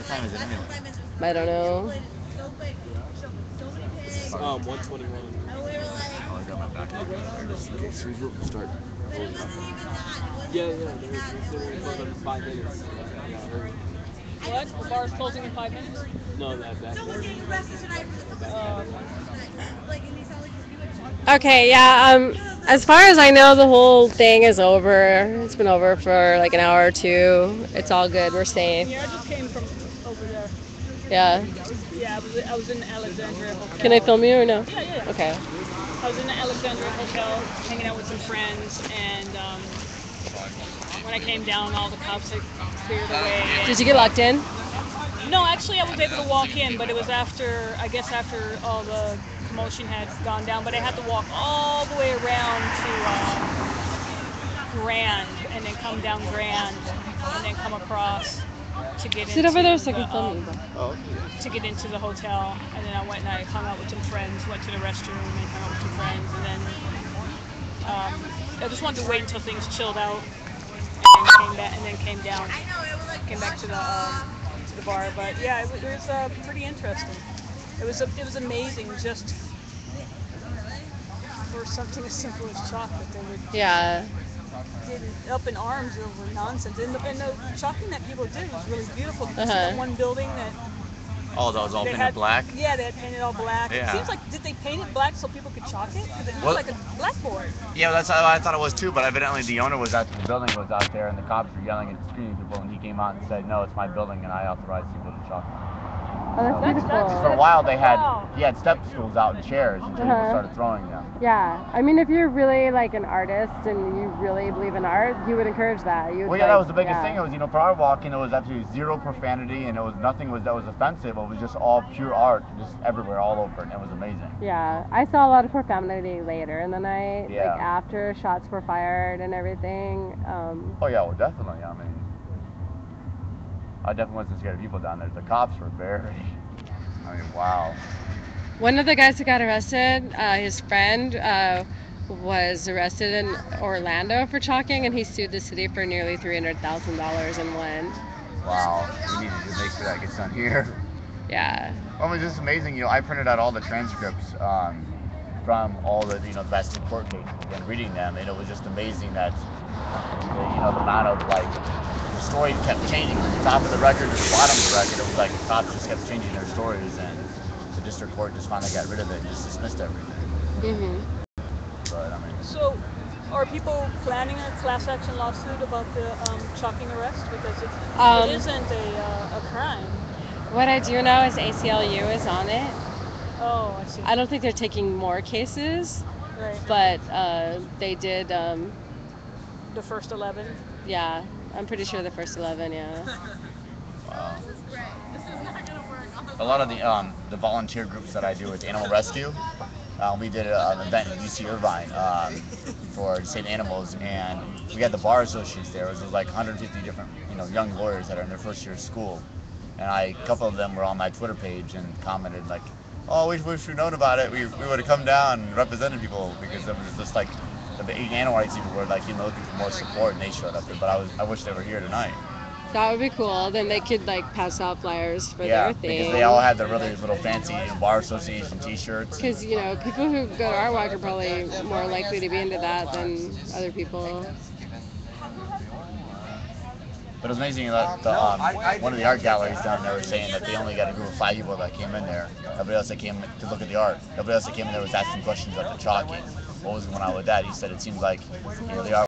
time is it anyway? I don't know. 121. Oh, I got my back up there just in case we start. Yeah, they're going to close up in 5 minutes. Yeah, hurry. What? The bar's closing in 5 minutes? No, that back there. Okay, yeah. As far as I know, the whole thing is over. It's been over for like an hour or two. It's all good. We're safe. Yeah, I just came from over there. Yeah. Yeah, I was in the Alexandria Can I Hotel. film you or no? Yeah. Okay. I was in the Alexandria Hotel hanging out with some friends, and when I came down, all the cops had cleared away. Did you get locked in? No, actually, I was able to walk in, but it was after, I guess, after all the commotion had gone down. But I had to walk all the way around to Grand, and then come down Grand, and then come across to get Sit into over there so I the can film you. to get into the hotel. And then I went and I hung out with some friends, went to the restroom and hung out with some friends, and then I just wanted to wait until things chilled out, and then came back, and then came back to the bar. But yeah, it was pretty interesting. It was amazing just for something as simple as chocolate. They would Yeah. get up in arms over nonsense, and the chalking that people did was really beautiful. Did you see Uh-huh. that one building that Oh, that was all they painted had? black? Yeah, they had painted all black. It Yeah. seems like, did they paint it black so people could chalk it? Because it looked Well- like a blackboard. Yeah, that's how I thought it was too, but evidently the owner was at the building was out there and the cops were yelling and screaming at people and he came out and said, "No, it's my building and I authorize people to chalk it." Oh, that's beautiful. For a while they had Wow. he had step stools out and chairs until people Uh-huh. started throwing them. Yeah. I mean, if you're really like an artist and you really believe in art, you would encourage that. You would, Well, yeah, that like, was the biggest yeah. thing. It was, for our walking, it was absolutely zero profanity, and it was nothing that was offensive. It was just all pure art, just everywhere, all over, and it was amazing. Yeah, I saw a lot of profanity later in the night, Yeah. like after shots were fired and everything. Oh yeah, well definitely. I mean, I definitely wasn't scared of people down there. The cops were very. I mean, wow. One of the guys who got arrested, his friend, was arrested in Orlando for chalking, and he sued the city for nearly $300,000 and won. Wow. We need to make sure that gets done here. Yeah. Well, it was just amazing. I printed out all the transcripts from all the best court cases and reading them, and it was just amazing that the amount of the story kept changing from the top of the record to the bottom of the record. It was like the cops just kept changing their stories, and the district court just finally got rid of it and just dismissed everything. Mhm. But I mean, So, are people planning a class action lawsuit about the chalking arrest? Because it isn't a crime. What I do know is ACLU is on it. Oh, I see. I don't think they're taking more cases, Right. but they did. The first 11. Yeah, I'm pretty sure the first 11. Yeah. wow. A lot of the volunteer groups that I do with animal rescue. We did an event in UC Irvine for Save Animals, and we had the bar associates there. It was like 150 different young lawyers that are in their first year of school, and a couple of them were on my Twitter page and commented like, "Oh, we wish we'd known about it. We would have come down and represented people," because it was just like the animal rights people were like looking for more support, and they showed up there. But I wish they were here tonight. That would be cool. Then they could pass out flyers for Yeah, their thing. because they all had the really little fancy bar association T-shirts. Because people who go to Art Walk are probably more likely to be into that than other people. But it was amazing that one of the art galleries down there was saying that they only got a group of 5 people that came in there. Everybody else that came to look at the art. Everybody else that came in there was asking questions about the chalking. What was going on with that? He said it seems like the art